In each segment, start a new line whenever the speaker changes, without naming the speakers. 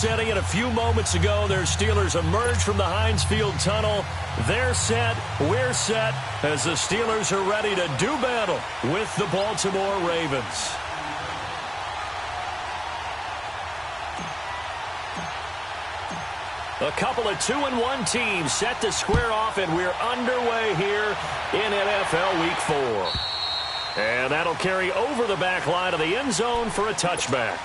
setting it a few moments ago. Their Steelers emerge from the Heinz Field tunnel. They're set. We're set as the Steelers are ready to do battle with the Baltimore Ravens. A couple of 2-1 teams set to square off, and we're underway here in NFL Week 4. And that'll carry over the back line of the end zone for a touchback.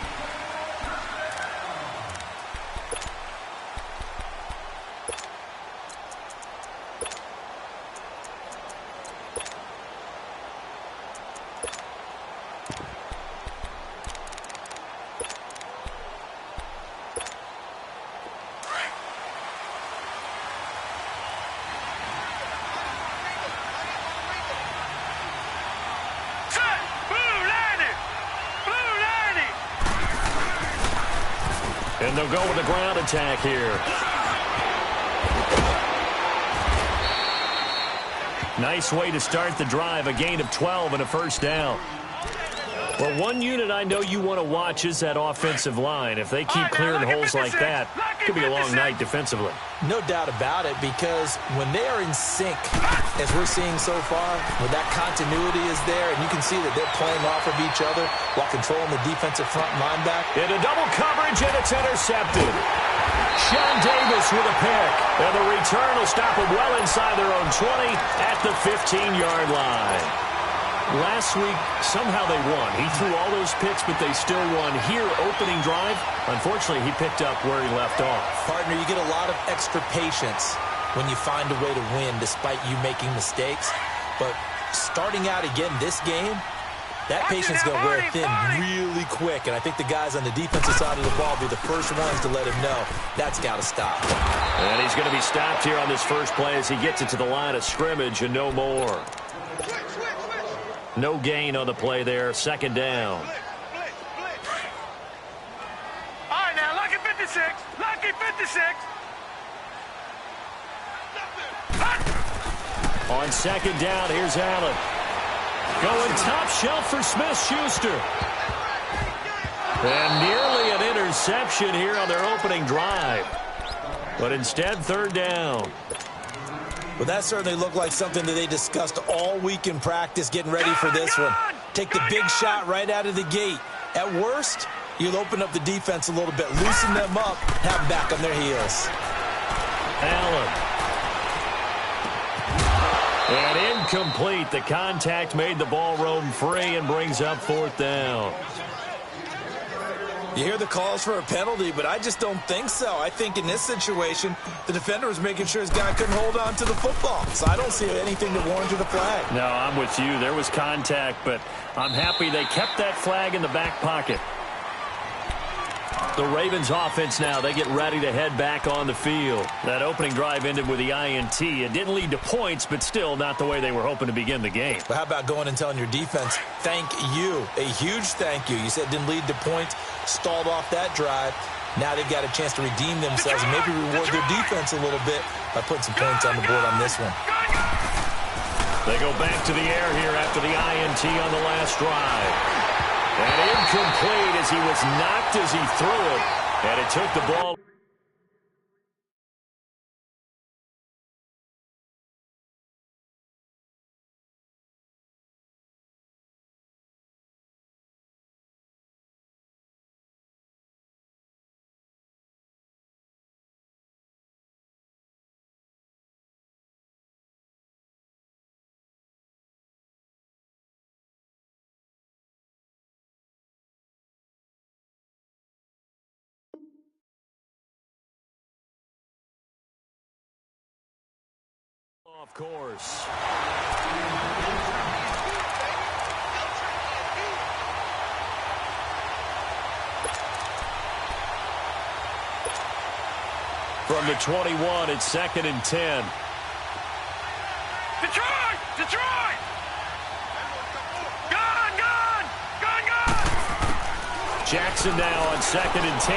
And they'll go with the ground attack here. Nice way to start the drive, a gain of 12 and a first down. Well, one unit I know you want to watch is that offensive line. If they keep clearing holes like that, it could be a long night defensively.
No doubt about it, because when they are in sync, as we're seeing so far, when that continuity is there, and you can see that they're playing off of each other while controlling the defensive front linebacker.
Into double coverage, and it's intercepted. Sean Davis with a pick, and the return will stop them well inside their own 20 at the 15-yard line. Last week, somehow they won. He threw all those picks, but they still won. Here, opening drive, unfortunately, he picked up where he left off.
Partner, you get a lot of extra patience when you find a way to win despite you making mistakes. But starting out again this game, that patience is going to wear thin really quick. And I think the guys on the defensive side of the ball will be the first ones to let him know that's got to stop.
And he's going to be stopped here on this first play as he gets it to the line of scrimmage and no more. No gain on the play there. Second down.
All right, now, lucky 56. Lucky 56.
On second down, here's Allen. Going top shelf for Smith-Schuster. And nearly an interception here on their opening drive. But instead, third down.
Well, that certainly looked like something that they discussed all week in practice, getting ready for this one. Take the big shot right out of the gate. At worst, you'll open up the defense a little bit, loosen them up, have them back on their heels.
Allen. And incomplete. The contact made the ball roam free and brings up fourth down.
You hear the calls for a penalty, but I just don't think so. I think in this situation, the defender was making sure his guy couldn't hold on to the football. So I don't see anything that warranted a flag.
No, I'm with you. There was contact, but I'm happy they kept that flag in the back pocket. The Ravens offense now, they get ready to head back on the field. That opening drive ended with the INT. It didn't lead to points, but still not the way they were hoping to begin the game.
But how about going and telling your defense, thank you, a huge thank you. You said it didn't lead to points, stalled off that drive. Now they've got a chance to redeem themselves and maybe reward their defense a little bit by putting some points on the board on this one.
They go back to the air here after the INT on the last drive. And incomplete as he was knocked as he threw it. And it took the ball. Of course. From the 21, it's 2nd and 10.
Detroit! Detroit! Gone! Gone! Gone! Gone!
Jackson now on 2nd and 10.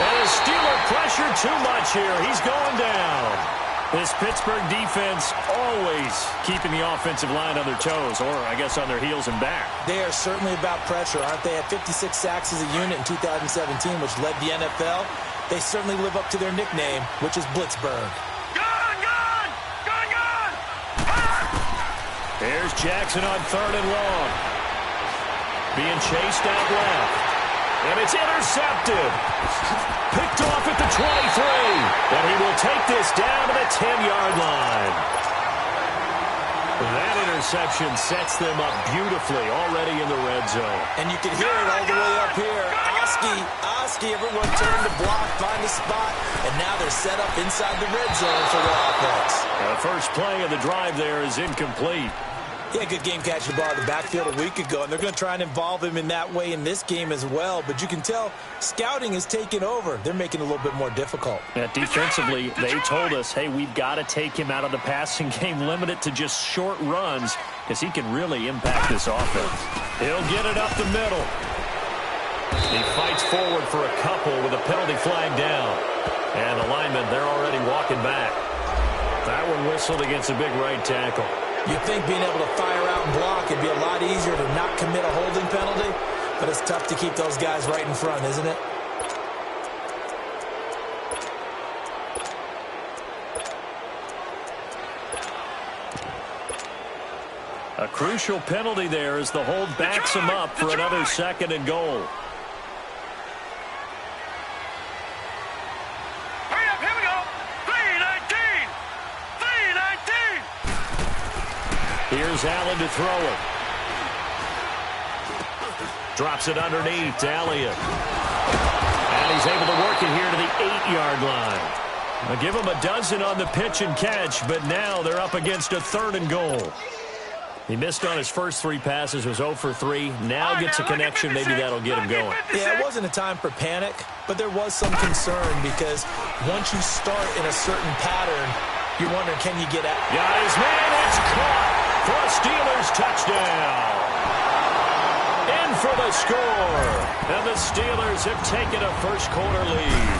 And a Steeler pressure too much here. He's going down. This Pittsburgh defense always keeping the offensive line on their toes, or I guess on their heels and back.
They are certainly about pressure, aren't they? At 56 sacks as a unit in 2017, which led the NFL. They certainly live up to their nickname, which is Blitzburg.
Gun! Gun! Gun! Gun!
Here's Jackson on 3rd and long. Being chased out left. And it's intercepted. Picked off at the 23. And he will take this down to the 10-yard line. That interception sets them up beautifully already in the red zone.
And you can hear it all the way up here. Oski, everyone turned to block, find a spot, and now they're set up inside the red zone for the offense.
The first play of the drive there is incomplete.
Yeah, good game catching the ball in the backfield a week ago, and they're going to try and involve him in that way in this game as well. But you can tell scouting is taking over. They're making it a little bit more difficult.
Yeah, defensively, they told us, hey, we've got to take him out of the passing game, limit it to just short runs, because he can really impact this offense. He'll get it up the middle. He fights forward for a couple with a penalty flag down. And the linemen, they're already walking back. That one whistled against a big right tackle.
You'd think being able to fire out and block would be a lot easier to not commit a holding penalty, but it's tough to keep those guys right in front, isn't it?
A crucial penalty there as the hold backs him up for another 2nd and goal.
Hurry up, here we go. 3-19. 3-19.
Here's Allen to throw it. Drops it underneath to Elliott. And he's able to work it here to the 8-yard line. I'll give him a dozen on the pitch and catch, but now they're up against a 3rd and goal. He missed on his first 3 passes, was 0 for 3. Now gets a connection. Maybe that'll get him going.
Yeah, it wasn't a time for panic, but there was some concern because once you start in a certain pattern, you're wondering, can you get out?
Got his man. It's caught for a Steelers touchdown. In for the score. And the Steelers have taken a first-quarter lead.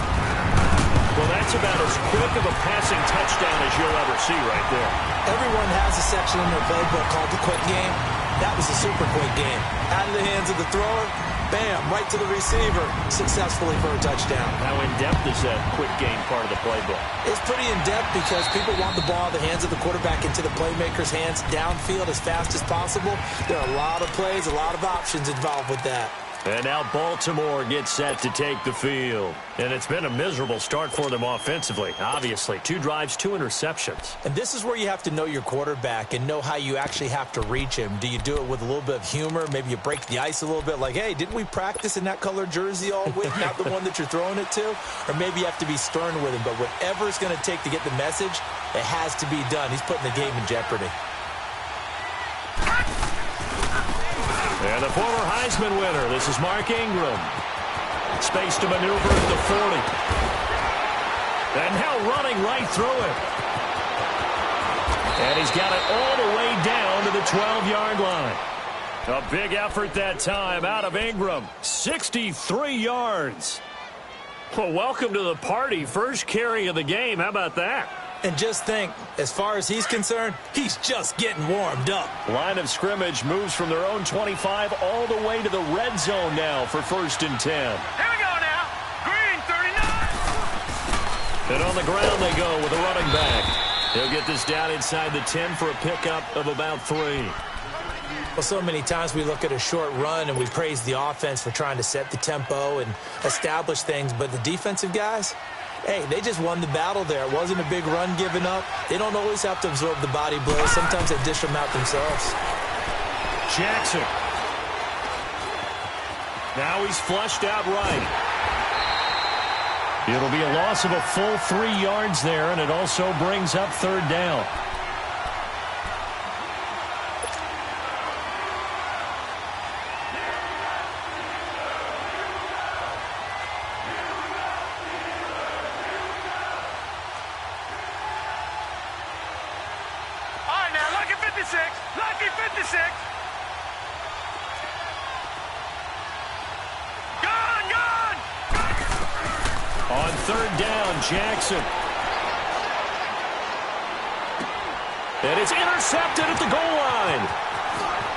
Well, that's about as quick of a passing touchdown as you'll ever see right there.
Everyone has a section in their playbook called the quick game. That was a super quick game. Out of the hands of the thrower, bam, right to the receiver, successfully for a touchdown.
How in-depth is that quick game part of the playbook?
It's pretty in-depth because people want the ball in the hands of the quarterback into the playmaker's hands downfield as fast as possible. There are a lot of plays, a lot of options involved with that.
And now Baltimore gets set to take the field. And it's been a miserable start for them offensively, obviously. 2 drives, 2 interceptions.
And this is where you have to know your quarterback and know how you actually have to reach him. Do you do it with a little bit of humor? Maybe you break the ice a little bit like, hey, didn't we practice in that color jersey all week, not the one that you're throwing it to? Or maybe you have to be stern with him. But whatever it's going to take to get the message, it has to be done. He's putting the game in jeopardy.
And the former Heisman winner, this is Mark Ingram. Space to maneuver at the 40. And now running right through it. And he's got it all the way down to the 12-yard line. A big effort that time out of Ingram. 63 yards. Well, welcome to the party. First carry of the game. How about that?
And just think, as far as he's concerned, he's just getting warmed up.
Line of scrimmage moves from their own 25 all the way to the red zone now for 1st and 10.
Here we go now. Green, 39.
And on the ground they go with a running back. He'll get this down inside the 10 for a pickup of about 3.
Well, so many times we look at a short run and we praise the offense for trying to set the tempo and establish things, but the defensive guys, hey, they just won the battle there. It wasn't a big run given up. They don't always have to absorb the body blows. Sometimes they dish them out themselves.
Jackson. Now he's flushed out right. It'll be a loss of a full 3 yards there, and it also brings up 3rd down.
Lucky 56. Gone.
On 3rd down, Jackson. And it's intercepted at the goal line.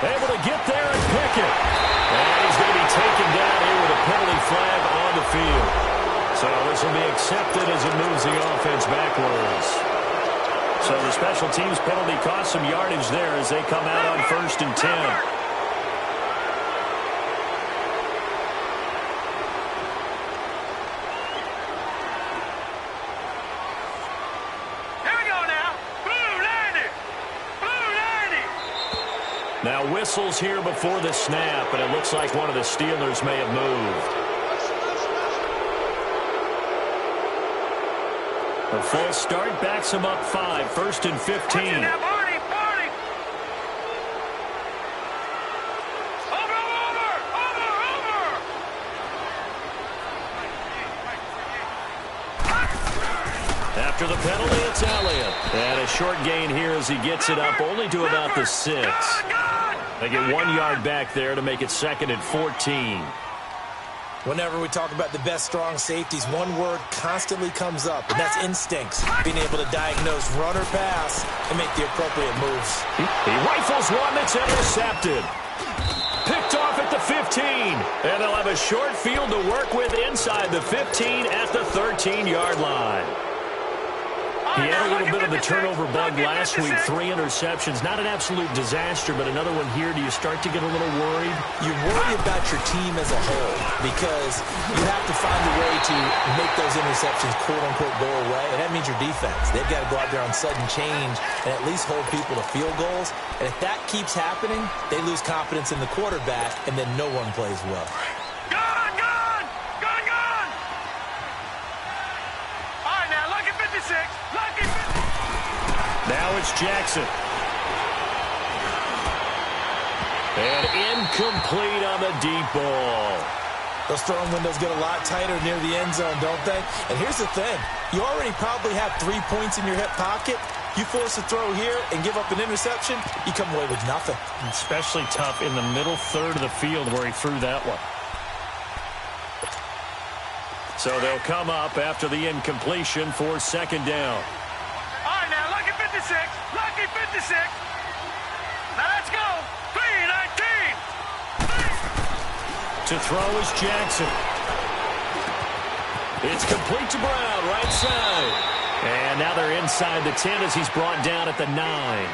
Able to get there and pick it. And he's going to be taken down here with a penalty flag on the field. So this will be accepted as it moves the offense backwards. So the special teams penalty cost some yardage there as they come out on 1st and 10. Now whistles here before the snap, and it looks like one of the Steelers may have moved. A full start backs him up 5, 1st and 15. After the penalty, it's Elliott. And a short gain here as he gets it up only to about the 6. They get 1 yard back there to make it 2nd and 14.
Whenever we talk about the best strong safeties, one word constantly comes up, and that's instincts. Being able to diagnose run or pass and make the appropriate moves.
He rifles one that's intercepted. Picked off at the 15. And they'll have a short field to work with inside the 15 at the 13-yard line. He had a little bit of the turnover bug last week, 3 interceptions. Not an absolute disaster, but another one here. Do you start to get a little worried?
You worry about your team as a whole because you have to find a way to make those interceptions, quote-unquote, go away, and that means your defense. They've got to go out there on sudden change and at least hold people to field goals. And if that keeps happening, they lose confidence in the quarterback, and then no one plays well.
Now it's Jackson. And incomplete on the deep ball.
Those throwing windows get a lot tighter near the end zone, don't they? And here's the thing. You already probably have 3 points in your hip pocket. You force a throw here and give up an interception, you come away with nothing.
Especially tough in the middle third of the field where he threw that one.
So they'll come up after the incompletion for 2nd down.
All right, now, lucky 56. Lucky 56. Now, let's go. 3-19.
To throw is Jackson. It's complete to Brown, right side. And now they're inside the 10 as he's brought down at the 9.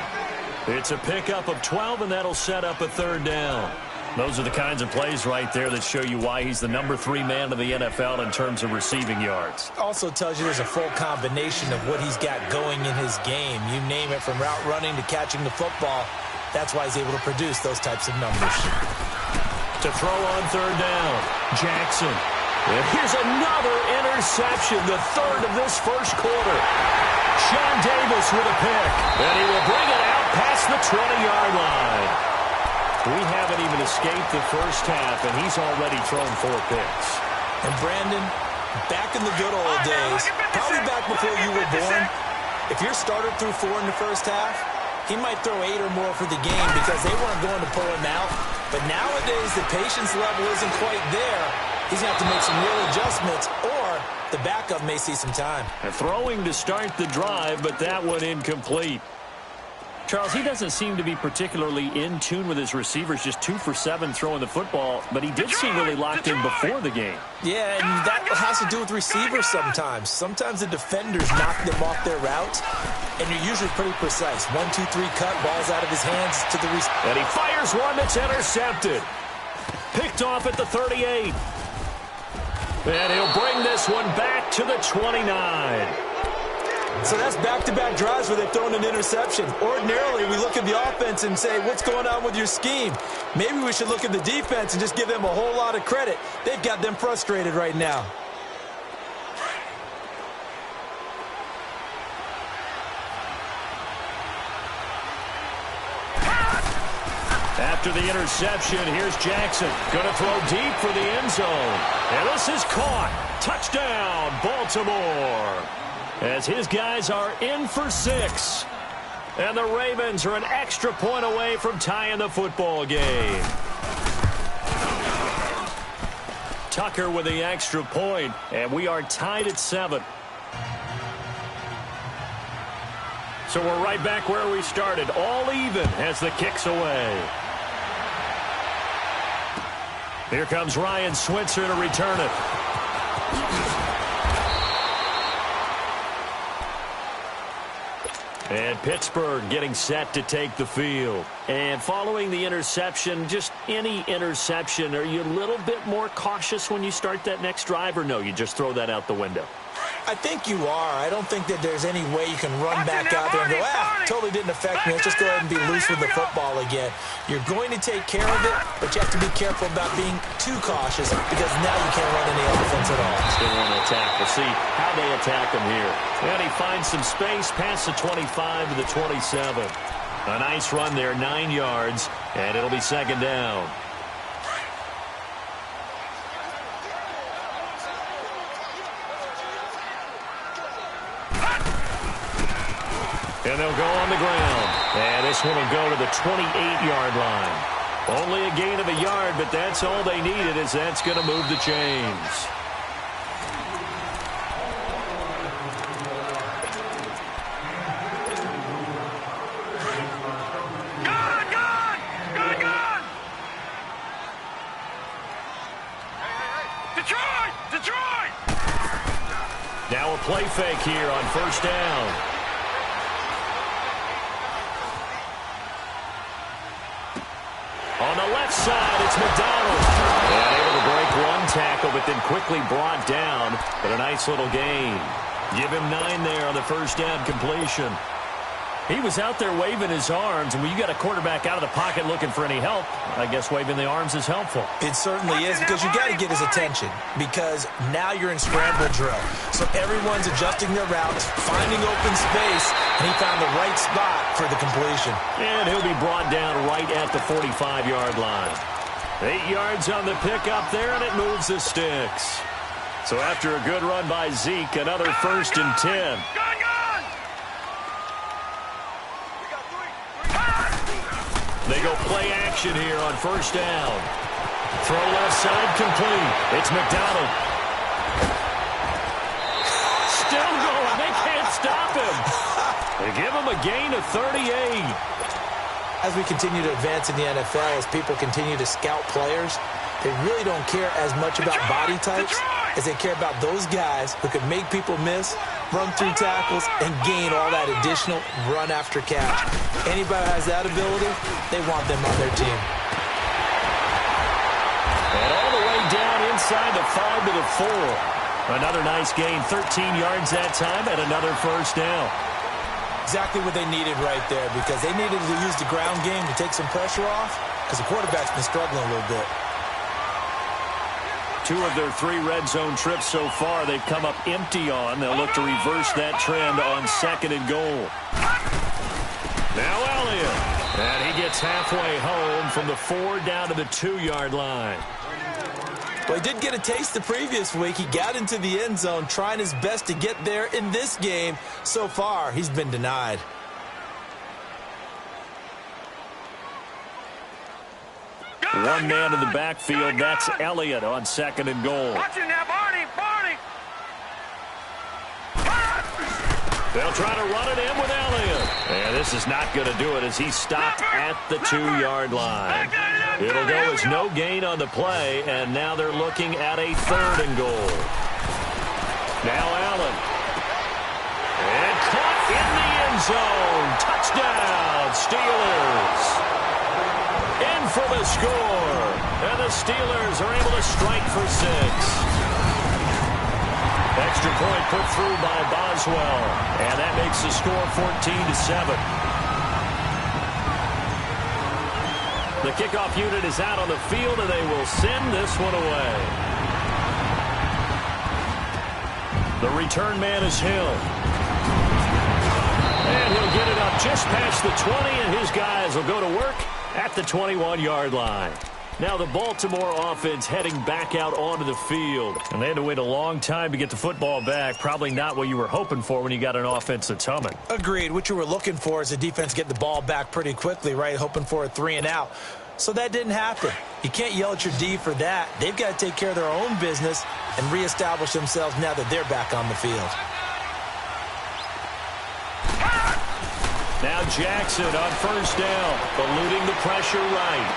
It's a pickup of 12, and that'll set up a 3rd down. Those are the kinds of plays right there that show you why he's the number 3 man in the NFL in terms of receiving yards.
Also tells you there's a full combination of what he's got going in his game. You name it, from route running to catching the football. That's why he's able to produce those types of numbers.
To throw on 3rd down, Jackson. And here's another interception, the 3rd of this first quarter. Sean Davis with a pick, and he will bring it out past the 20-yard line. We haven't even escaped the first half, and he's already thrown 4 picks.
And Brandon, back in the good old days, probably back before you were born, if your starter threw 4 in the first half, he might throw 8 or more for the game because they weren't going to pull him out. But nowadays, the patience level isn't quite there. He's going to have to make some real adjustments, or the backup may see some time.
And throwing to start the drive, but that one incomplete.
Charles, he doesn't seem to be particularly in tune with his receivers, just 2 for 7 throwing the football, but he did seem really locked in before the game.
Yeah, and that has to do with receivers sometimes. Sometimes the defenders knock them off their route, and you're usually pretty precise. 1, 2, 3 cut, ball's out of his hands to the receiver.
And he fires one that's intercepted. Picked off at the 38. And he'll bring this one back to the 29.
So that's back-to-back drives where they've thrown an interception. Ordinarily, we look at the offense and say, what's going on with your scheme? Maybe we should look at the defense and just give them a whole lot of credit. They've got them frustrated right now.
After the interception, here's Jackson. Going to throw deep for the end zone. And this is caught. Touchdown, Baltimore. As his guys are in for 6. And the Ravens are an extra point away from tying the football game. Tucker with the extra point, and we are tied at 7. So we're right back where we started, all even as the kick's away. Here comes Ryan Switzer to return it. And Pittsburgh getting set to take the field. And following the interception, just any interception, are you a little bit more cautious when you start that next drive, or no, you just throw that out the window?
I think you are. I don't think that there's any way you can run back out there and go, totally didn't affect me. Let's just go ahead and be loose with the football again. You're going to take care of it, but you have to be careful about being too cautious because now you can't run any offense at all.
Still want to attack. We'll see how they attack him here. And he finds some space past the 25 to the 27. A nice run there, 9 yards, and it'll be second down. And they'll go on the ground. And this one will go to the 28-yard line. Only a gain of a yard, but that's all they needed, as that's going to move the chains.
Good! Detroit!
Now a play fake here on first down. On the left side, it's McDonald. And able to break one tackle, but then quickly brought down. But a nice little gain. Give him 9 there on the first down completion.
He was out there waving his arms, and when you got a quarterback out of the pocket looking for any help, I guess waving the arms is helpful.
It certainly is, because you got to get his attention, because now you're in scramble drill. So everyone's adjusting their routes, finding open space, and he found the right spot for the completion.
And he'll be brought down right at the 45-yard line. 8 yards on the pickup there, and it moves the sticks. So after a good run by Zeke, another first and 10. They go play action here on first down. Throw left side complete. It's McDonald. Still going. They can't stop him. They give him a gain of 38.
As we continue to advance in the NFL, as people continue to scout players, they really don't care as much about body types as they care about those guys who can make people miss, run through tackles, and gain all that additional run after catch. Anybody who has that ability, they want them on their team.
And all the way down inside the 5 to the 4. Another nice gain, 13 yards that time, and another first down.
Exactly what they needed right there, because they needed to use the ground game to take some pressure off, because the quarterback's been struggling a little bit.
2 of their 3 red zone trips so far, they've come up empty on. They'll look to reverse that trend on second and goal. Now Elliott. And he gets halfway home from the 4 down to the 2-yard line.
Well, he did get a taste the previous week. He got into the end zone trying his best to get there in this game. So far, he's been denied.
One man in the backfield. That's Elliott on second and goal.
Watch it now, Barney!
They'll try to run it in with Elliott. And this is not going to do it as he's stopped at the 2-yard line. It'll go as no gain on the play, and now they're looking at a 3rd and goal. Now Allen. And caught in the end zone. Touchdown, Steelers. In for the score. And the Steelers are able to strike for 6. Extra point put through by Boswell. And that makes the score 14-7. The kickoff unit is out on the field, and they will send this one away. The return man is Hill. And he'll get it up just past the 20, and his guys will go to work at the 21-yard line. Now the Baltimore offense heading back out onto the field. And they had to wait a long time to get the football back. Probably not what you were hoping for when you got an offense that's humming.
Agreed. What you were looking for is the defense get the ball back pretty quickly, right? Hoping for a 3 and out. So that didn't happen. You can't yell at your D for that. They've got to take care of their own business and reestablish themselves now that they're back on the field.
Now Jackson on first down, eluding the pressure right.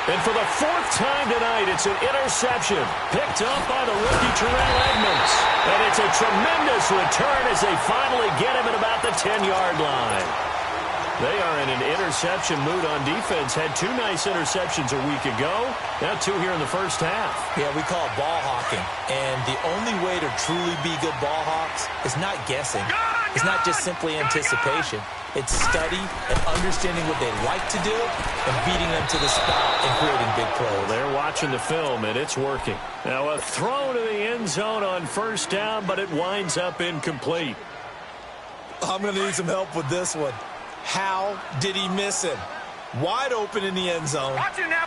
And for the fourth time tonight, it's an interception picked up by the rookie Terrell Edmonds. And it's a tremendous return as they finally get him at about the 10-yard line. They are in an interception mood on defense. Had two nice interceptions a week ago. Now two here in the first half.
Yeah, we call it ball hawking. And the only way to truly be good ball hawks is not guessing. It's not just simply anticipation. It's study and understanding what they like to do and beating them to the spot and creating big plays.
They're watching the film, and it's working. Now a throw to the end zone on first down, but it winds up incomplete.
I'm going to need some help with this one. How did he miss him? Wide open in the end zone.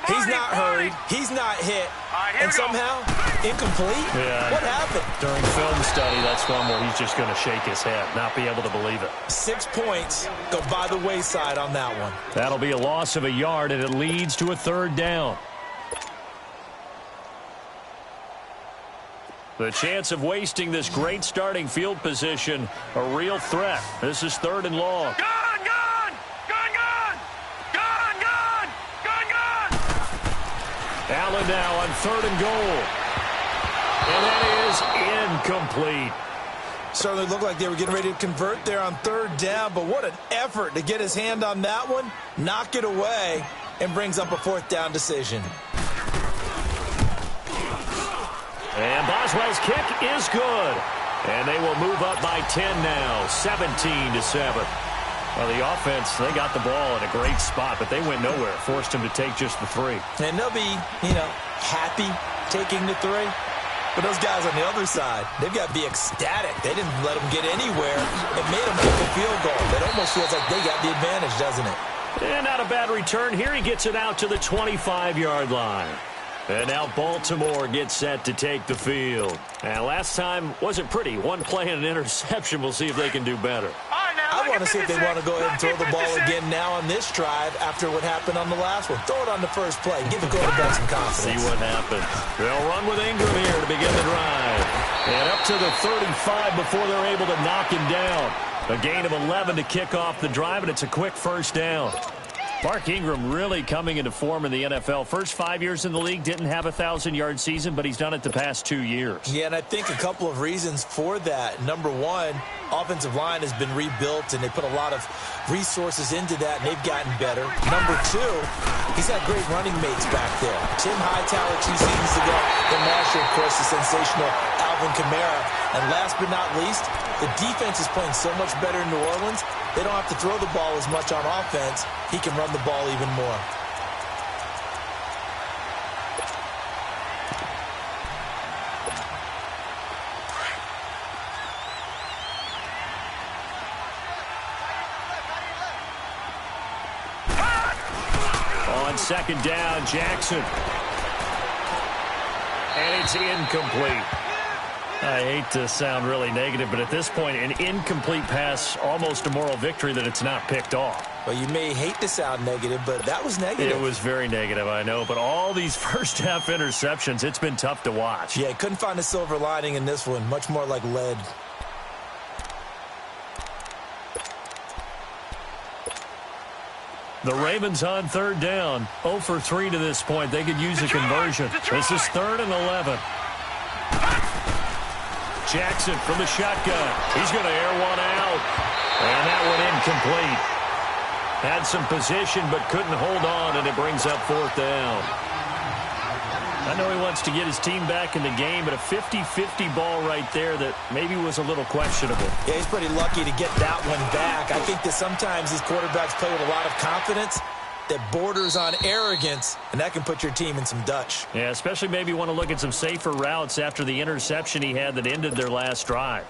He's not hurried. He's not hit. And somehow, incomplete?
Yeah.
What happened?
During film study, that's one where he's just going to shake his head, not be able to believe it.
6 points go by the wayside on that one.
That'll be a loss of a yard, and it leads to a third down. The chance of wasting this great starting field position, a real threat. This is third and long. Allen now on third and goal. And that is incomplete.
Certainly looked like they were getting ready to convert there on third down, but what an effort to get his hand on that one, knock it away, and brings up a fourth down decision.
And Boswell's kick is good. And they will move up by 10 now, 17-7. Well, the offense, they got the ball in a great spot, but they went nowhere. Forced him to take just the 3.
And they'll be, happy taking the 3. But those guys on the other side, they've got to be ecstatic. They didn't let them get anywhere. It made them kick a field goal. It almost feels like they got the advantage, doesn't it?
And not a bad return. Here he gets it out to the 25-yard line. And now Baltimore gets set to take the field. And last time wasn't pretty. One play and an interception. We'll see if they can do better.
I want to see if they want to go ahead and throw the ball again now on this drive after what happened on the last one. Throw it on the first play. Give the quarterback some confidence.
See what happens. They'll run with Ingram here to begin the drive. And up to the 35 before they're able to knock him down. A gain of 11 to kick off the drive, and it's a quick first down. Mark Ingram really coming into form in the NFL. First 5 years in the league, didn't have a 1,000-yard season, but he's done it the past 2 years.
Yeah, and I think a couple of reasons for that. Number one, offensive line has been rebuilt, and they put a lot of resources into that, and they've gotten better. Number two, he's got great running mates back there. Tim Hightower 2 seasons ago, and last year, of course, the sensational Alvin Kamara. And last but not least, the defense is playing so much better in New Orleans, they don't have to throw the ball as much on offense. He can run the ball even more.
On second down, Jackson. And it's incomplete. I hate to sound really negative, but at this point, an incomplete pass, almost a moral victory that it's not picked off.
Well, you may hate to sound negative, but that was negative.
It was very negative, I know. But all these first-half interceptions, it's been tough to watch.
Yeah, couldn't find a silver lining in this one. Much more like lead.
The Ravens on third down. 0 for 3 to this point. They could use a conversion. This is 3rd and 11. Jackson from the shotgun. He's going to air one out. And that one incomplete. Had some position but couldn't hold on, and it brings up 4th down. I know he wants to get his team back in the game, but a 50-50 ball right there that maybe was a little questionable.
Yeah, he's pretty lucky to get that one back. I think that sometimes these quarterbacks play with a lot of confidence that borders on arrogance, and that can put your team in some Dutch.
Yeah, especially maybe want to look at some safer routes after the interception he had that ended their last drive.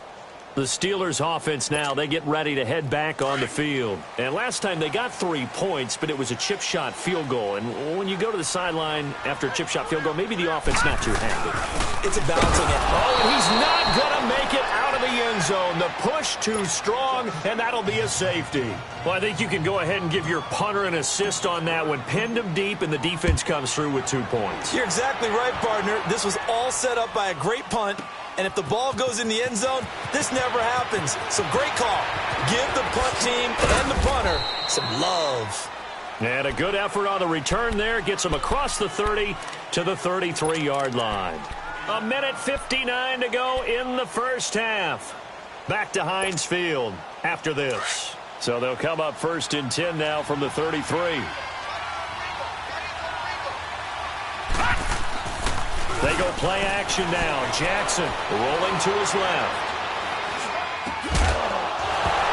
The Steelers offense now, they get ready to head back on the field. And last time they got 3 points, but it was a chip shot field goal. And when you go to the sideline after a chip shot field goal, maybe the offense not too happy.
It's a balancing act.
Oh, and he's not going to make it out of the end zone. The push too strong, and that'll be a safety. Well, I think you can go ahead and give your punter an assist on that one. Pinned him deep, and the defense comes through with 2 points.
You're exactly right, partner. This was all set up by a great punt, And if the ball goes in the end zone, this never happens. So great call. Give the punt team and the punter some love.
And a good effort on the return there. Gets them across the 30 to the 33-yard line. 1:59 to go in the first half. Back to Heinz Field after this. So they'll come up 1st and 10 now from the 33. They go play action now. Jackson rolling to his left.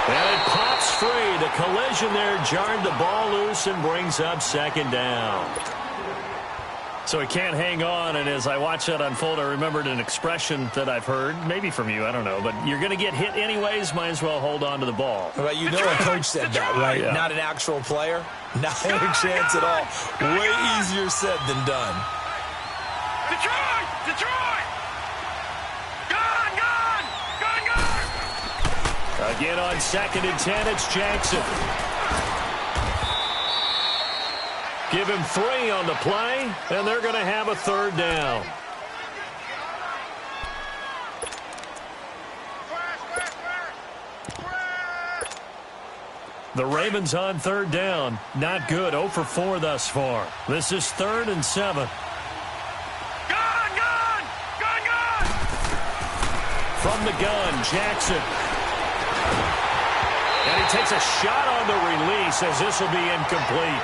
And it pops free. The collision there jarred the ball loose and brings up 2nd down. So he can't hang on, and as I watch that unfold, I remembered an expression that I've heard, maybe from you, I don't know, but you're going to get hit anyways, might as well hold on to the ball.
Well, you know a coach said that, right?
Yeah.
Not an actual player. Not a chance at all. Way easier said than done.
Detroit! Detroit! Gone! Gone! Gone! Gone!
Again on 2nd and 10, it's Jackson. Give him 3 on the play, and they're going to have a 3rd down. The Ravens on 3rd down. Not good. 0 for 4 thus far. This is 3rd and 7.
Gone! Gone! Gone! Gone!
From the gun, Jackson. And he takes a shot on the release as this will be incomplete.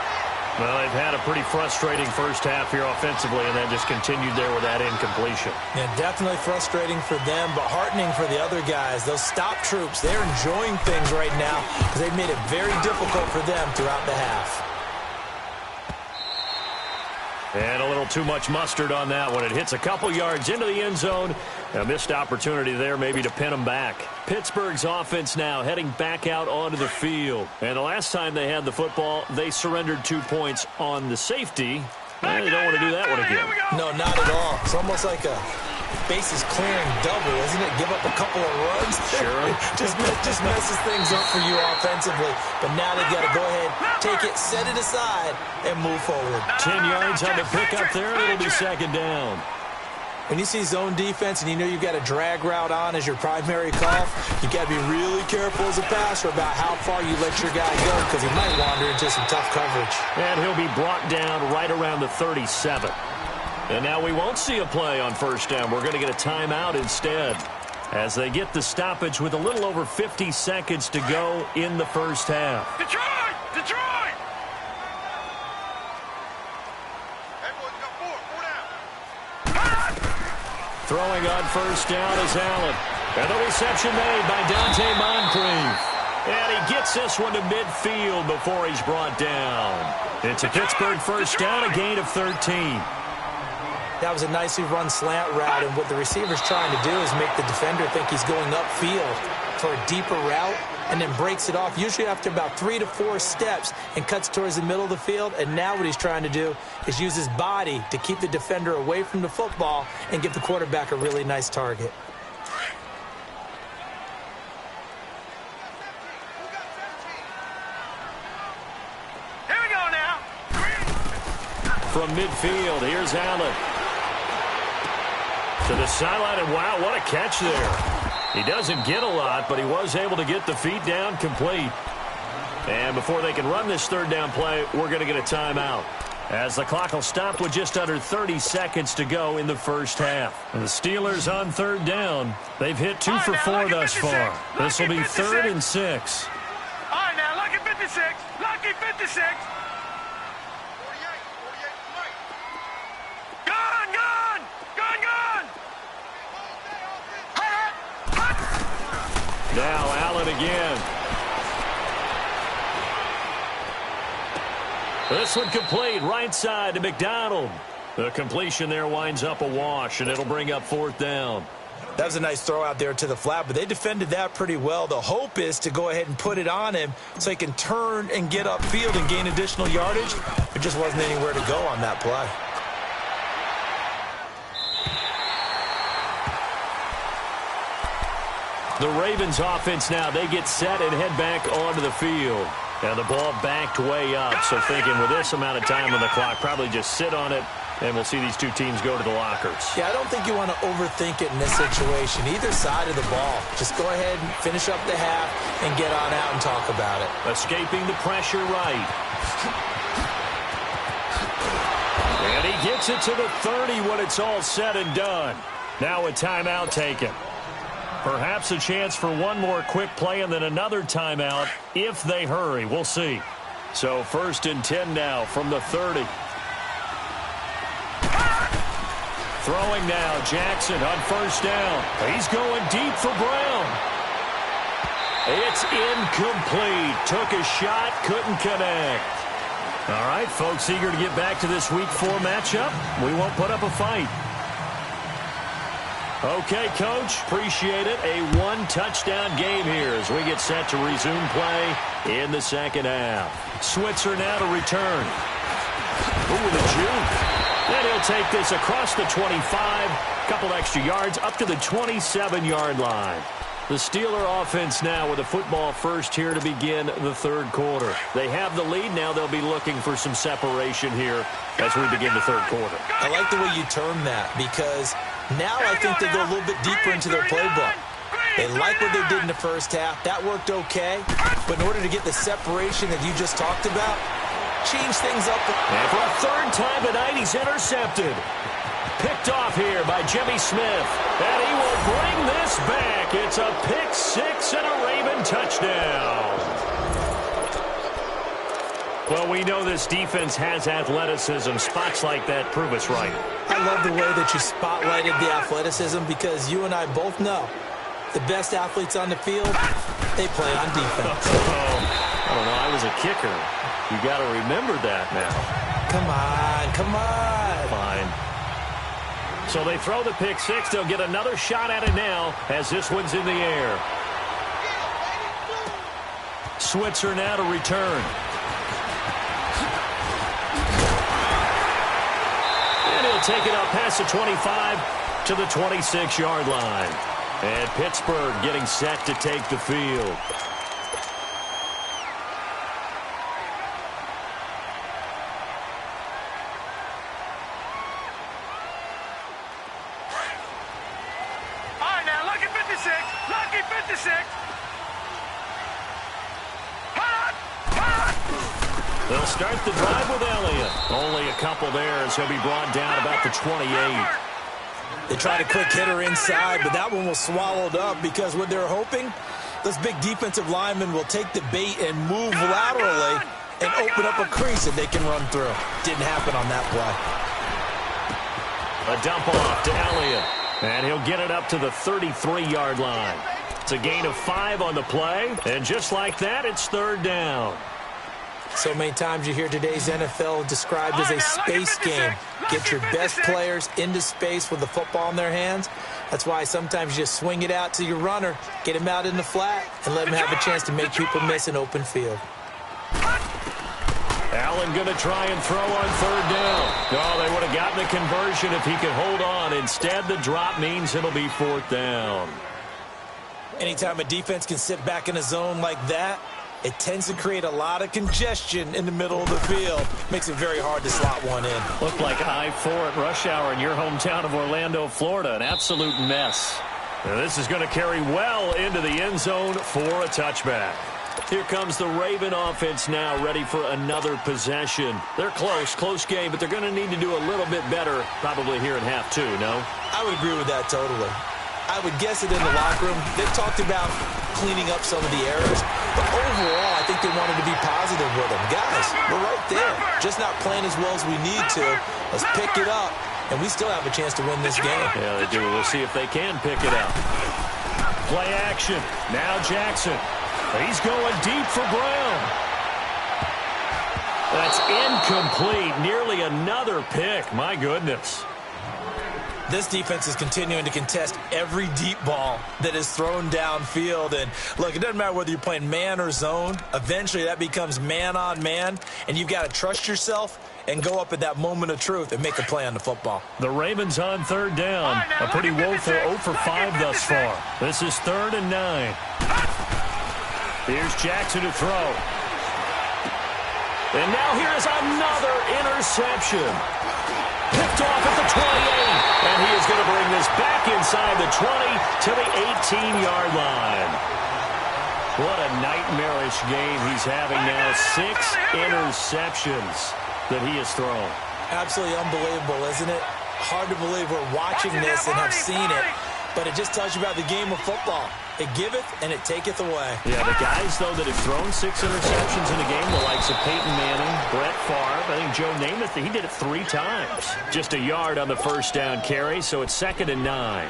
Well, they've had a pretty frustrating first half here offensively, and then just continued there with that incompletion.
Yeah, definitely frustrating for them, but heartening for the other guys. Those stop troops, they're enjoying things right now because they've made it very difficult for them throughout the half.
And a little too much mustard on that one. It hits a couple yards into the end zone. A missed opportunity there maybe to pin them back. Pittsburgh's offense now heading back out onto the field. And the last time they had the football, they surrendered 2 points on the safety. Well, they don't want to do that one again.
No, not at all. It's almost like a bases clearing double, isn't it? Give up a couple of runs.
Sure.
just messes things up for you offensively. But now they've got to go ahead, take it, set it aside, and move forward.
10 yards on the pickup there, and it'll be 2nd down.
When you see zone defense and you know you've got a drag route on as your primary call, you got to be really careful as a passer about how far you let your guy go because he might wander into some tough coverage.
And he'll be brought down right around the 37. And now we won't see a play on 1st down. We're going to get a timeout instead as they get the stoppage with a little over 50 seconds to go in the first half.
Detroit! Detroit!
Throwing on 1st down is Allen. And the reception made by Dante Moncrief. And he gets this one to midfield before he's brought down. It's a Pittsburgh 1st down, a gain of 13.
That was a nicely run slant route, and what the receiver's trying to do is make the defender think he's going upfield for a deeper route and then breaks it off, usually after about 3 to 4 steps, and cuts towards the middle of the field. And now what he's trying to do is use his body to keep the defender away from the football and give the quarterback a really nice target.
Here we go now.
From midfield, here's Allen. To the sideline, and wow, what a catch there. He doesn't get a lot, but he was able to get the feet down complete. And before they can run this 3rd down play, we're going to get a timeout, as the clock will stop with just under 30 seconds to go in the first half. And the Steelers on 3rd down. They've hit 2 for 4 thus far. This will be 3rd and 6.
All right, now, lucky 56. Lucky 56. Gone, gone, gone, gone.
Now Allen again. This one complete, right side to McDonald. The completion there winds up a wash, and it'll bring up 4th down.
That was a nice throw out there to the flat, but they defended that pretty well. The hope is to go ahead and put it on him so he can turn and get upfield and gain additional yardage. There just wasn't anywhere to go on that play.
The Ravens offense now, they get set and head back onto the field. And the ball backed way up, so thinking with this amount of time on the clock, probably just sit on it And we'll see these two teams go to the lockers.
Yeah, I don't think you want to overthink it in this situation. Either side of the ball. Just go ahead and finish up the half and get on out and talk about it.
Escaping the pressure right. And he gets it to the 30 when it's all said and done. Now a timeout taken. Perhaps a chance for one more quick play and then another timeout if they hurry. We'll see. So 1st and 10 now from the 30. Throwing now, Jackson on 1st down. He's going deep for Brown. It's incomplete. Took a shot, couldn't connect. All right, folks, eager to get back to this Week 4 matchup. We won't put up a fight. Okay, Coach, appreciate it. A one-touchdown game here as we get set to resume play in the second half. Switzer now to return. Ooh, the juke. And he'll take this across the 25, couple extra yards, up to the 27-yard line. The Steeler offense now with the football first here to begin the third quarter. They have the lead. Now they'll be looking for some separation here as we begin the third quarter.
I like the way you term that because now I think they go a little bit deeper into their playbook. They like what they did in the first half. That worked okay. But in order to get the separation that you just talked about, change things up.
And for a third time tonight, he's intercepted. Picked off here by Jimmy Smith. And he will bring this back. It's a pick six and a Raven touchdown. Well, we know this defense has athleticism. Spots like that prove us right.
I love the way that you spotlighted the athleticism because you and I both know the best athletes on the field, they play on defense.
I don't know. I was a kicker. You got to remember that now.
Come on, come on.
Fine. So they throw the pick six. They'll get another shot at it now as this one's in the air. Switzer now to return. And he'll take it up past the 25 to the 26-yard line. And Pittsburgh getting set to take the field. They'll start the drive with Elliott. Only a couple there as he'll be brought down about the 28.
They tried a quick hitter inside, but that one was swallowed up because what they're hoping, those big defensive linemen will take the bait and move laterally and open up a crease that they can run through. Didn't happen on that play.
A dump off to Elliott. And he'll get it up to the 33-yard line. It's a gain of 5 on the play. And just like that, it's third down.
So many times you hear today's NFL described as a space game. Get your best players into space with the football in their hands. That's why sometimes you just swing it out to your runner, get him out in the flat, and let him have a chance to make people miss an open field.
Allen going to try and throw on third down. Oh, they would have gotten the conversion if he could hold on. Instead, the drop means it'll be fourth down.
Anytime a defense can sit back in a zone like that, it tends to create a lot of congestion in the middle of the field. Makes it very hard to slot one in.
Looked like I-4 at rush hour in your hometown of Orlando, Florida. An absolute mess. Now this is going to carry well into the end zone for a touchback. Here comes the Raven offense now, ready for another possession. They're close game, but they're going to need to do a little bit better probably here in half two, no?
I would agree with that totally. I would guess it in the locker room. They've talked about cleaning up some of the errors, but overall, I think they wanted to be positive with them. Guys, we're right there. Just not playing as well as we need to. Let's pick it up, and we still have a chance to win this game.
Yeah, they do. We'll see if they can pick it up. Play action. Now Jackson. He's going deep for Brown. That's incomplete. Nearly another pick. My goodness.
This defense is continuing to contest every deep ball that is thrown downfield. And, look, it doesn't matter whether you're playing man or zone. Eventually, that becomes man-on-man, and you've got to trust yourself and go up at that moment of truth and make a play on the football.
The Ravens on third down. A pretty woeful 0 for 5 thus far. This is 3rd and 9. Here's Jackson to throw. And now here's another interception. Picked picked off at the 28. And he is going to bring this back inside the 20 to the 18-yard line. What a nightmarish game he's having now. 6 interceptions that he has thrown.
Absolutely unbelievable, isn't it? Hard to believe we're watching this and have seen it, but it just tells you about the game of football. It giveth and it taketh away.
Yeah, the guys, though, that have thrown 6 interceptions in a game, the likes of Peyton Manning, Brett Favre, I think Joe Namath, he did it 3 times. Just a yard on the first down carry, so it's 2nd and 9.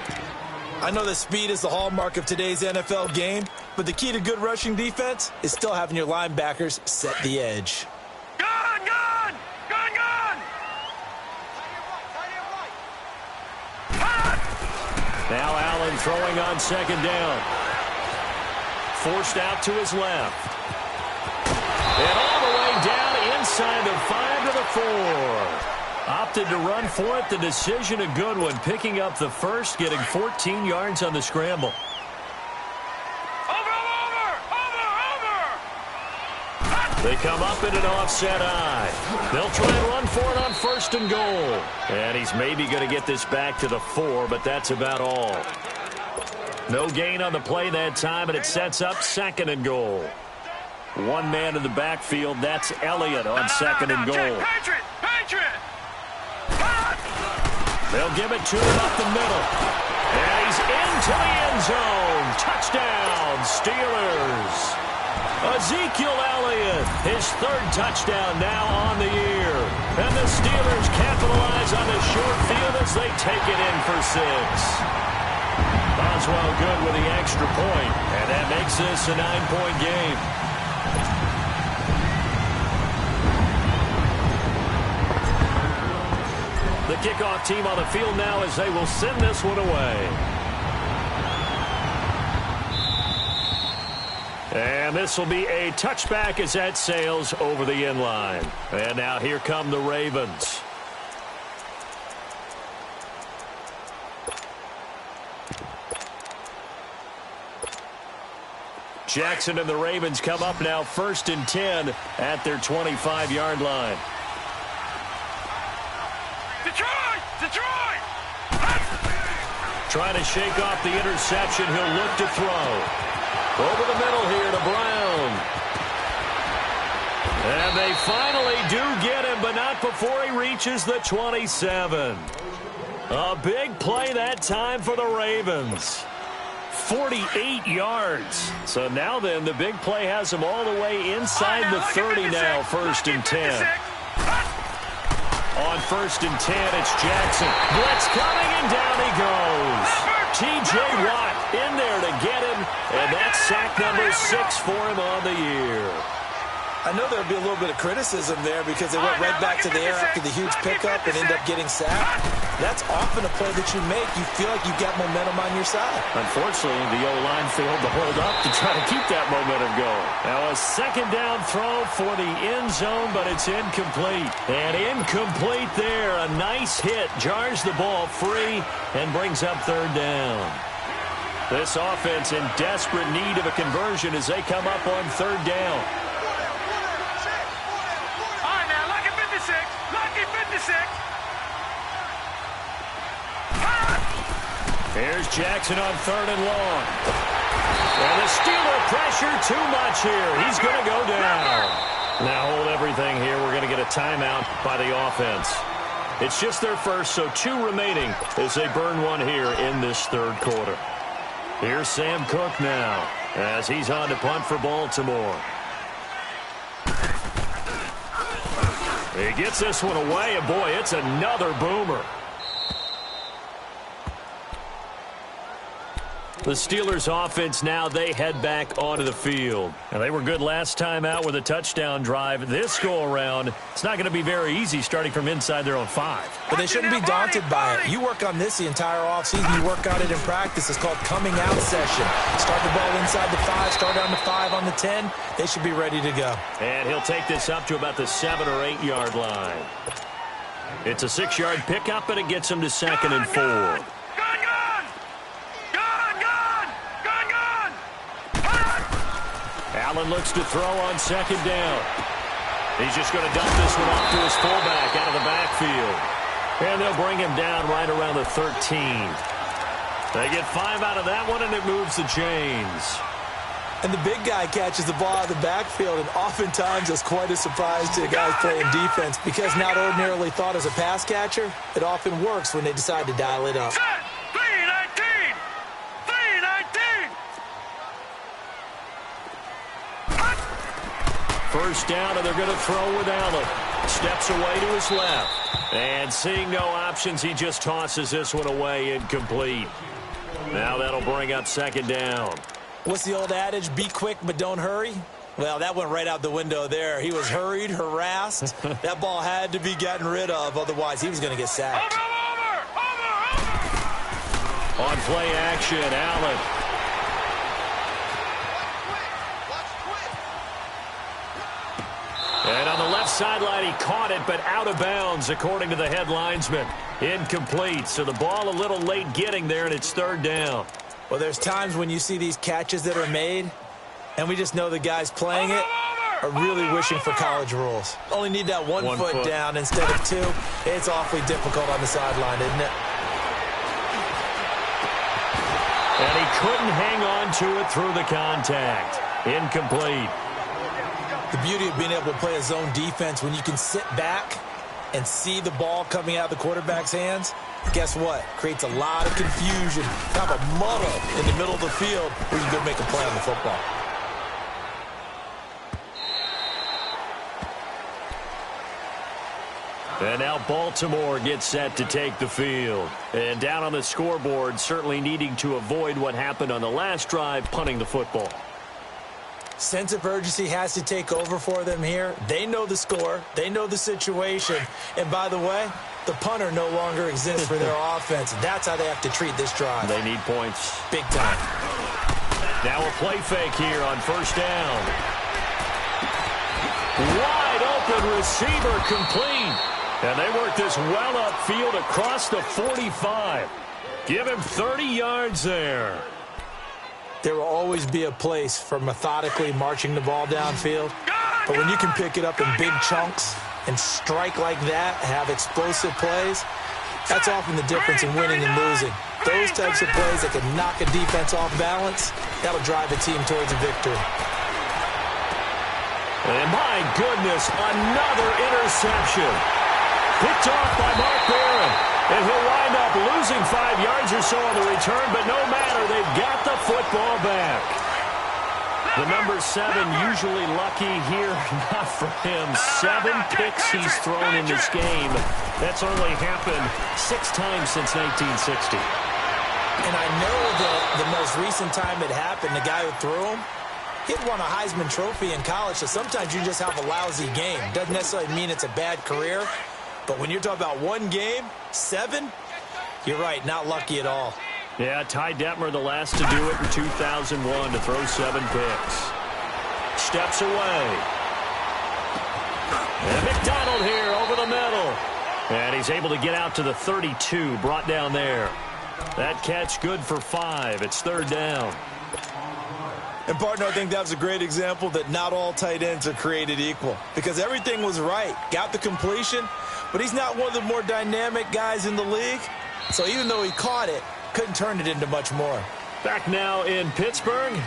I know that speed is the hallmark of today's NFL game, but the key to good rushing defense is still having your linebackers set the edge.
Gun! Gun! Gun! Gun!
Now Allen throwing on 2nd down. Forced out to his left. And all the way down inside the 5 to the 4. Opted to run for it. The decision a good one. Picking up the first, getting 14 yards on the scramble. They come up in an offset eye. They'll try and run for it on 1st and goal. And he's maybe going to get this back to the 4, but that's about all. No gain on the play that time, and it sets up 2nd and goal. One man in the backfield. That's Elliott on 2nd and goal. They'll give it to him up the middle. And he's into the end zone. Touchdown, Steelers. Ezekiel Elliott, his 3rd touchdown now on the year. And the Steelers capitalize on the short field as they take it in for 6. Boswell good with the extra point, and that makes this a 9-point game. The kickoff team on the field now as they will send this one away. And this will be a touchback as that sails over the end line. And now here come the Ravens. Jackson and the Ravens come up now 1st and 10 at their 25-yard line.
Detroit!
Trying to shake off the interception. He'll look to throw. Over the middle here to Brown. And they finally do get him, but not before he reaches the 27. A big play that time for the Ravens. 48 yards. So now then, the big play has him all the way inside the 30 now, 1st and 10. On 1st and 10, it's Jackson. Blitz coming, and down he goes. T.J. Watt in there to get him, and that's sack number 6 for him on the year.
I know there'll be a little bit of criticism there because they went right back to the air after the huge pickup and end up getting sacked. That's often a play that you make. You feel like you've got momentum on your side.
Unfortunately, the O-line failed to hold up to try to keep that momentum going. Now a 2nd down throw for the end zone, but it's incomplete. And incomplete there. A nice hit. Jars the ball free and brings up 3rd down. This offense in desperate need of a conversion as they come up on 3rd down. Here's Jackson on 3rd and long. And the Steeler pressure too much here. He's going to go down. Now hold everything here. We're going to get a timeout by the offense. It's just their first, so 2 remaining as they burn one here in this 3rd quarter. Here's Sam Cook now as he's on to punt for Baltimore. He gets this one away, and boy, it's another boomer. The Steelers offense now, they head back onto the field. And they were good last time out with a touchdown drive. This go-around, it's not going to be very easy starting from inside their own 5.
But they shouldn't be daunted by it. You work on this the entire offseason. You work on it in practice. It's called coming out session. Start the ball inside the 5, start down the 5 on the 10. They should be ready to go.
And he'll take this up to about the 7 or 8 yard line. It's a 6-yard pickup, and it gets him to 2nd and 4. Allen looks to throw on 2nd down. He's just going to dump this one off to his fullback out of the backfield. And they'll bring him down right around the 13. They get 5 out of that one, and it moves the chains.
And the big guy catches the ball out of the backfield, and oftentimes it's quite a surprise to the guys playing defense because not ordinarily thought as a pass catcher, it often works when they decide to dial it up.
Set. 319. 319.
First down, and they're going to throw with Allen. Steps away to his left. And seeing no options, he just tosses this one away, incomplete. Now that'll bring up second down.
What's the old adage, be quick but don't hurry? Well, that went right out the window there. He was hurried, harassed. That ball had to be gotten rid of, otherwise he was going to get sacked.
Over.
On play action, Allen. And on the left sideline, he caught it, but out of bounds, according to the head linesman. Incomplete, so the ball a little late getting there, and it's third down.
Well, there's times when you see these catches that are made, and we just know the guys playing it are really wishing for college rules. Only need that one foot down instead of two. It's awfully difficult on the sideline, isn't it?
And he couldn't hang on to it through the contact. Incomplete.
The beauty of being able to play a zone defense when you can sit back and see the ball coming out of the quarterback's hands, guess what? Creates a lot of confusion, kind of a muddle in the middle of the field where you can go make a play on the football.
And now Baltimore gets set to take the field. And down on the scoreboard, certainly needing to avoid what happened on the last drive, punting the football.
Sense of urgency has to take over for them here. They know the score. They know the situation. And by the way, the punter no longer exists for their offense. That's how they have to treat this drive.
They need points.
Big time.
Now a play fake here on first down. Wide open receiver complete. And they work this well upfield across the 45. Give him 30 yards there.
There will always be a place for methodically marching the ball downfield. But when you can pick it up in big chunks and strike like that, have explosive plays, that's often the difference in winning and losing. Those types of plays that can knock a defense off balance, that'll drive a team towards a victory.
And my goodness, another interception. Picked off by Mark Barron. And he'll wind up losing 5 yards or so on the return, but no matter, they've got the football back. The number 7 usually lucky here, not for him. 7 picks he's thrown in this game. That's only happened 6 times since 1960.
And I know that the most recent time it happened, the guy who threw him, he'd won a Heisman Trophy in college, so sometimes you just have a lousy game. Doesn't necessarily mean it's a bad career. But when you're talking about one game, 7, you're right, not lucky at all.
Yeah, Ty Detmer, the last to do it in 2001, to throw 7 picks. Steps away. And McDonald here over the middle. And he's able to get out to the 32, brought down there. That catch good for 5. It's third down.
And, partner, I think that was a great example that not all tight ends are created equal. Because everything was right. Got the completion, but he's not one of the more dynamic guys in the league. So even though he caught it, couldn't turn it into much more.
Back now in Pittsburgh.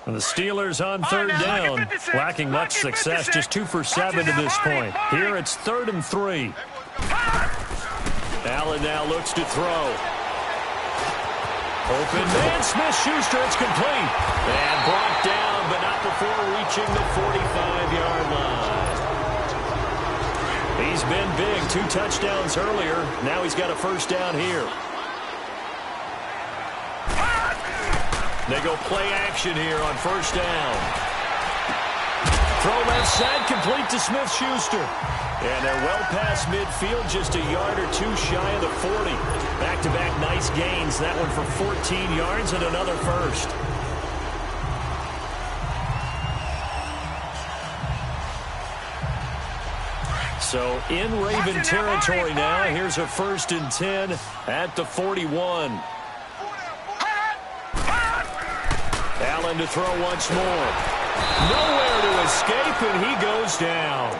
And the Steelers on third down, lacking much success, just 2 for 7 to this point. Here it's 3rd and 3. Allen now looks to throw. Open man, Smith-Schuster, it's complete. And brought down, but not before reaching the 45-yard line. He's been big, 2 touchdowns earlier. Now he's got a first down here. They go play action here on first down. Throw left side, complete to Smith-Schuster. And they're well past midfield, just a yard or 2 shy of the 40. Back-to-back nice gains. That one for 14 yards and another first. So in Raven territory now. Here's a 1st and 10 at the 41. Allen to throw once more. Nowhere to escape, and he goes down.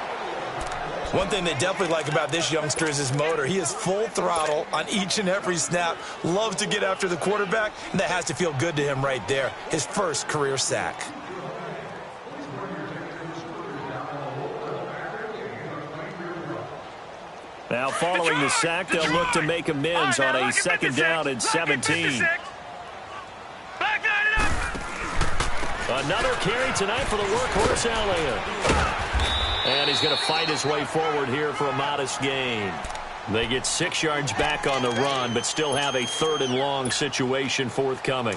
One thing they definitely like about this youngster is his motor. He is full throttle on each and every snap. Loves to get after the quarterback, and that has to feel good to him right there. His first career sack.
Now following the sack, they'll look to make amends on a 2nd down and 17. Another carry tonight for the workhorse, Elliott. And he's going to fight his way forward here for a modest gain. They get 6 yards back on the run, but still have a 3rd and long situation forthcoming.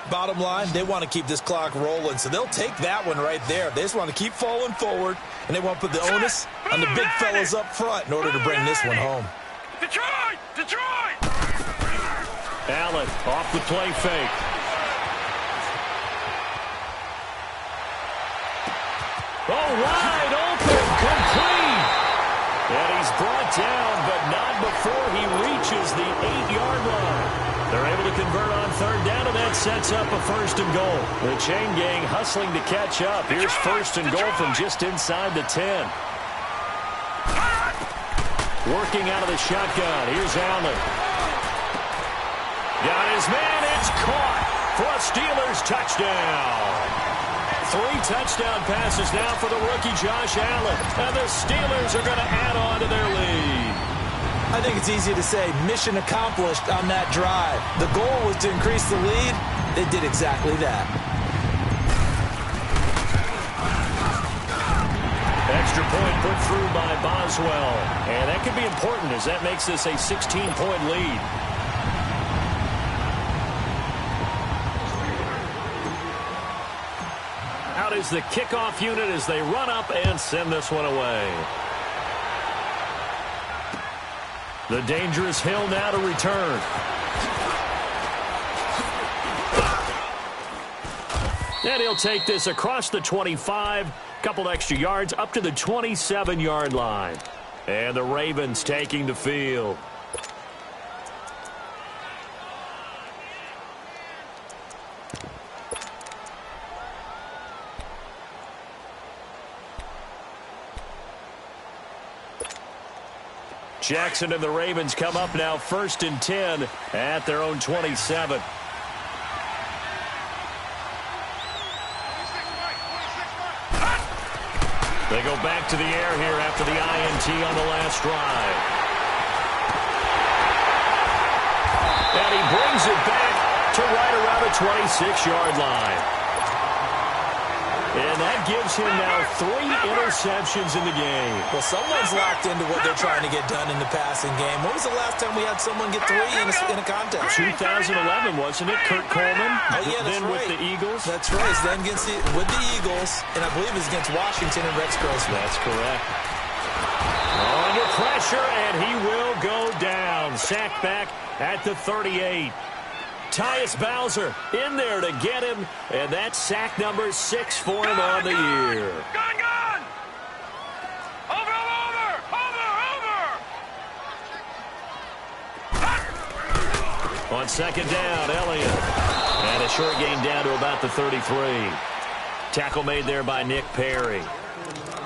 Bottom line, they want to keep this clock rolling, so they'll take that one right there. They just want to keep falling forward, and they want to put the onus on the big fellas up front in order to bring this one home.
Detroit! Detroit!
Allen off the play fake. Oh, wide open, complete. And he's brought down, but not before he reaches the 8-yard line. They're able to convert on 3rd down, and that sets up a 1st and goal. The chain gang hustling to catch up. Here's 1st and goal from just inside the 10. Working out of the shotgun. Here's Allen. Got his man. It's caught for a Steelers touchdown. 3 touchdown passes now for the rookie Josh Allen. And the Steelers are going to add on to their lead.
I think it's easy to say mission accomplished on that drive. The goal was to increase the lead. They did exactly that.
Extra point put through by Boswell. And that could be important as that makes this a 16-point lead. Out is the kickoff unit as they run up and send this one away. The dangerous Hill now to return. And he'll take this across the 25, couple extra yards up to the 27-yard line. And the Ravens taking the field. Jackson and the Ravens come up now 1st and 10 at their own 27. They go back to the air here after the INT on the last drive. And he brings it back to right around the 26-yard line. And that gives him now 3 interceptions in the game.
Well, someone's locked into what they're trying to get done in the passing game. When was the last time we had someone get 3 in a contest?
2011, wasn't it? Kurt Coleman.
Oh, yeah, that's
then
right.
with the Eagles.
That's right. Then with the Eagles, and I believe it's against Washington and Rex Grossman.
That's correct. Under pressure, and he will go down. Sacked back at the 38. Tyus Bowser in there to get him, and that's sack number 6 for him on the year.
Gun! Over!
On 2nd down, Elliott. And a short gain down to about the 33. Tackle made there by Nick Perry.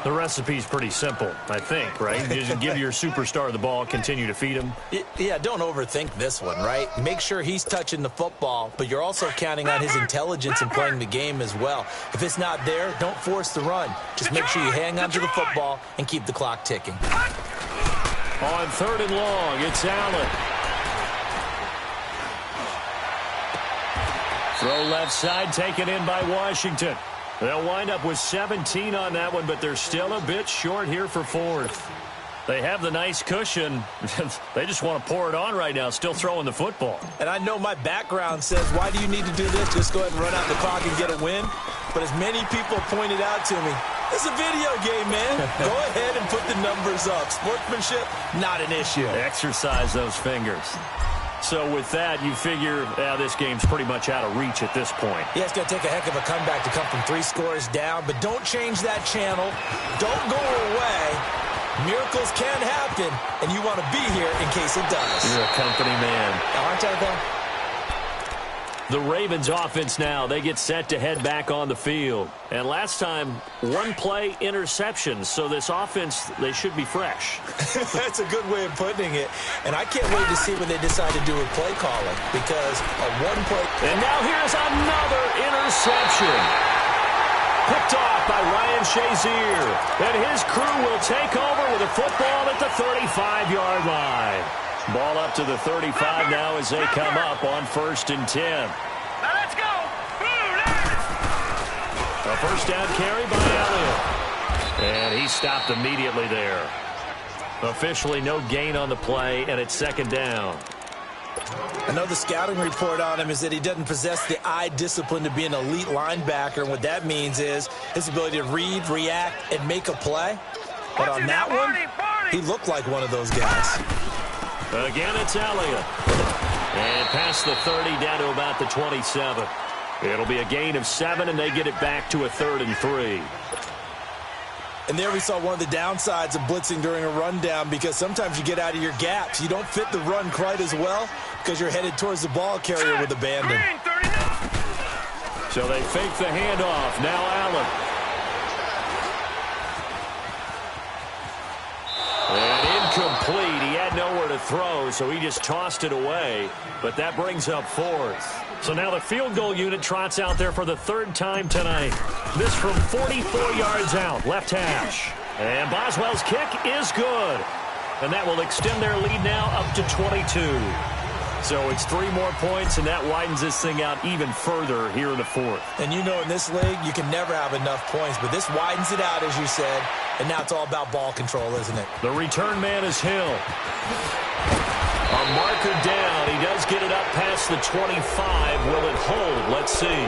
The recipe's pretty simple, I think, right? You just give your superstar the ball, continue to feed him.
Yeah, don't overthink this one, right? Make sure he's touching the football, but you're also counting on his intelligence in playing the game as well. If it's not there, don't force the run. Just make sure you hang on to the football and keep the clock ticking.
On 3rd and long, it's Allen. Throw left side, taken in by Washington. They'll wind up with 17 on that one, but they're still a bit short here for 4th. They have the nice cushion. They just want to pour it on right now, still throwing the football.
And I know my background says, why do you need to do this? Just go ahead and run out the clock and get a win. But as many people pointed out to me, it's a video game, man. Go ahead and put the numbers up. Sportsmanship, not an issue.
Exercise those fingers. So with that, you figure this game's pretty much out of reach at this point.
Yeah, it's going to take a heck of a comeback to come from 3 scores down, but don't change that channel. Don't go away. Miracles can happen, and you want to be here in case it does.
You're a company man.
Aren't I, though?
The Ravens offense now, they get set to head back on the field. And last time, 1-play interceptions. So this offense, they should be fresh.
That's a good way of putting it. And I can't wait to see what they decide to do with play calling. Because a 1-play...
And now here's another interception. Picked off by Ryan Shazier. And his crew will take over with a football at the 35-yard line. Ball up to the 35 now as they come up on 1st and 10.
Now let's go.
A first down carry by Elliott. And he stopped immediately there. Officially no gain on the play, and it's 2nd down.
I know the scouting report on him is that he doesn't possess the eye discipline to be an elite linebacker, and what that means is his ability to read, react, and make a play. But on that one, he looked like one of those guys.
Again, it's Elliott. And past the 30 down to about the 27. It'll be a gain of 7, and they get it back to a 3rd and 3.
And there we saw one of the downsides of blitzing during a rundown, because sometimes you get out of your gaps. You don't fit the run quite as well because you're headed towards the ball carrier with abandon.
So they fake the handoff. Now Allen. And incomplete. He had nowhere to throw, so he just tossed it away. But that brings up 4th. So now the field goal unit trots out there for the 3rd time tonight. This from 44 yards out, left hash. And Boswell's kick is good. And that will extend their lead now up to 22. So it's 3 more points, and that widens this thing out even further here in the 4th.
And you know in this league, you can never have enough points, but this widens it out, as you said. And now it's all about ball control, isn't it?
The return man is Hill. A marker down. He does get it up past the 25. Will it hold? Let's see.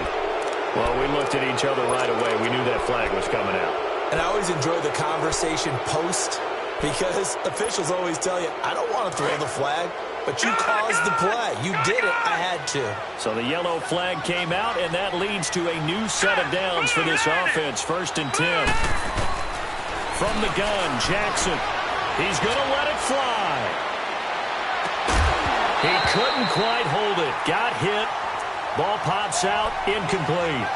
Well, we looked at each other right away. We knew that flag was coming out.
And I always enjoy the conversation post, because officials always tell you, I don't want to throw the flag, but you caused the play. You did it. I had to.
So the yellow flag came out, and that leads to a new set of downs for this offense. 1st and 10. From the gun, Jackson. He's going to let it fly. He couldn't quite hold it. Got hit. Ball pops out. Incomplete.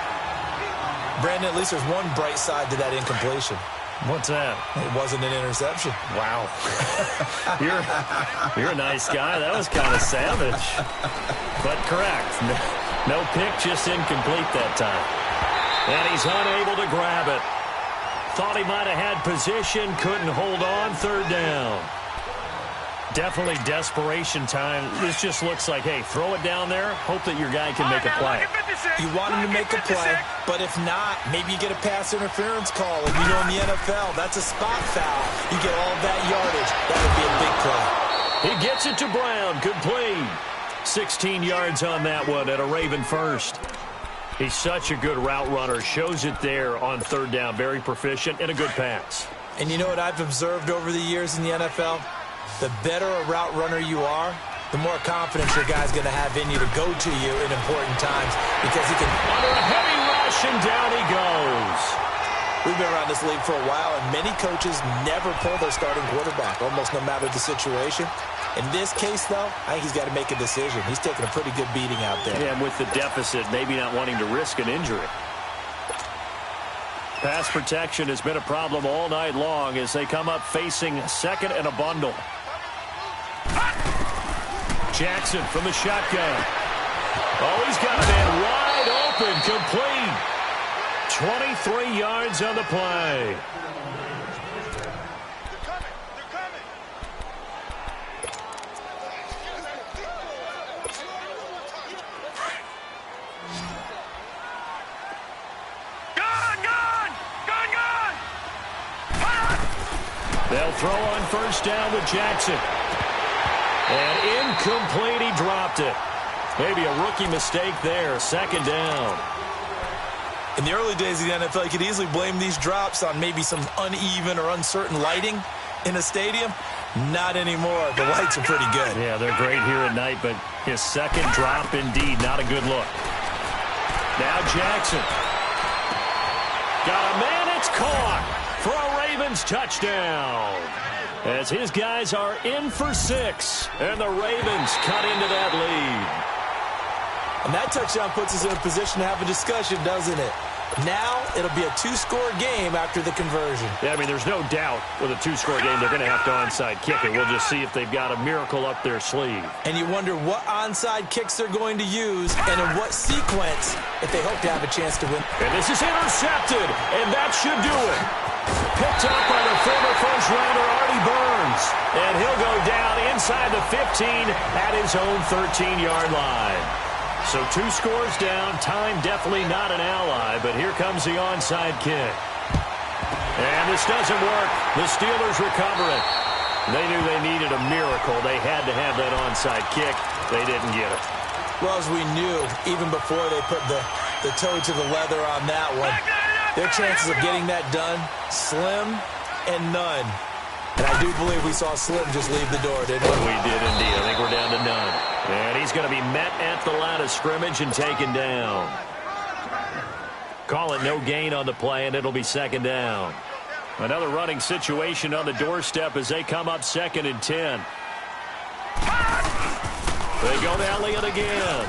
Brandon, at least there's one bright side to that incompletion.
What's that?
It wasn't an interception.
Wow. You're a nice guy. That was kind of savage. But correct. No pick, just incomplete that time. And he's unable to grab it. Thought he might have had position. Couldn't hold on. 3rd down. Definitely desperation time. This just looks like, hey, throw it down there. Hope that your guy can make a play.
You want him to make a play, but if not, maybe you get a pass interference call. And you know in the NFL, that's a spot foul. You get all that yardage. That would be a big play.
He gets it to Brown. Complete. 16 yards on that one at a Raven first. He's such a good route runner. Shows it there on 3rd down. Very proficient and a good pass.
And you know what I've observed over the years in the NFL? The better a route runner you are, the more confidence your guy's going to have in you to go to you in important times, because he can...
Under a heavy rush, and down he goes.
We've been around this league for a while, and many coaches never pull their starting quarterback, almost no matter the situation. In this case, though, I think he's got to make a decision. He's taking a pretty good beating out there.
Yeah, and with the deficit, maybe not wanting to risk an injury. Pass protection has been a problem all night long as they come up facing second and a bundle. Jackson from the shotgun. Oh, he's got a man wide open, complete. 23 yards on the play. They'll throw on first down with Jackson. And incomplete, he dropped it. Maybe a rookie mistake there, second down.
In the early days of the NFL, you could easily blame these drops on maybe some uneven or uncertain lighting in a stadium. Not anymore. The lights are pretty good.
Yeah, they're great here at night, but his second drop, indeed, not a good look. Now Jackson. Got a man, it's caught for a Ravens touchdown. As his guys are in for 6, and the Ravens cut into that lead.
And that touchdown puts us in a position to have a discussion, doesn't it? Now it'll be a 2-score game after the conversion.
Yeah, I mean, there's no doubt with a 2-score game they're going to have to onside kick it. We'll just see if they've got a miracle up their sleeve.
And you wonder what onside kicks they're going to use and in what sequence if they hope to have a chance to win.
And this is intercepted, and that should do it. Picked up by the former first-rounder Artie Burns. And he'll go down inside the 15 at his own 13-yard line. So 2 scores down, time definitely not an ally, but here comes the onside kick. And this doesn't work. The Steelers recover it. They knew they needed a miracle. They had to have that onside kick. They didn't get it.
Well, as we knew, even before they put the toe to the leather on that one, their chances of getting that done, slim and none. And I do believe we saw Slim just leave the door, didn't we?
We did indeed. I think we're down to none. And he's going to be met at the line of scrimmage and taken down. Call it no gain on the play, and it'll be second down. Another running situation on the doorstep as they come up second and 10. They go to Elliott again.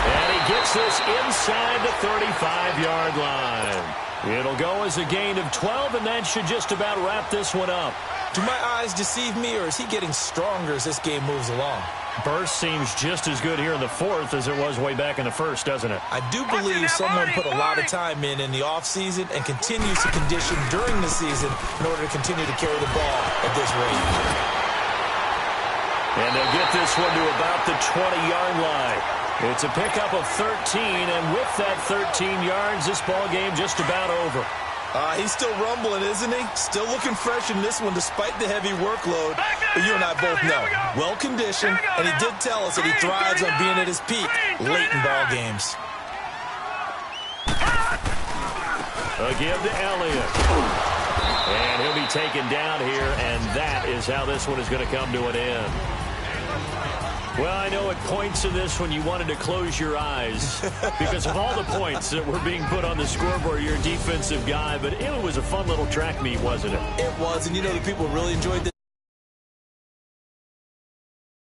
And he gets this inside the 35-yard line. It'll go as a gain of 12, and that should just about wrap this one up.
Do my eyes deceive me, or is he getting stronger as this game moves along?
Burst seems just as good here in the 4th as it was way back in the 1st, doesn't it?
I do believe someone put a lot of time in the offseason and continues to condition during the season in order to continue to carry the ball at this rate.
And they'll get this one to about the 20-yard line. It's a pickup of 13, and with that 13 yards, this ball game just about over.
He's still rumbling, isn't he? Still looking fresh in this one despite the heavy workload. But you and I both know, well-conditioned, and he did tell us that he thrives on being at his peak late in ball games.
A give to Elliott. And he'll be taken down here, and that is how this one is going to come to an end. Well, I know at points in this one you wanted to close your eyes because of all the points that were being put on the scoreboard. You're a defensive guy, but it was a fun little track meet, wasn't it?
It was, and you know the people really enjoyed this.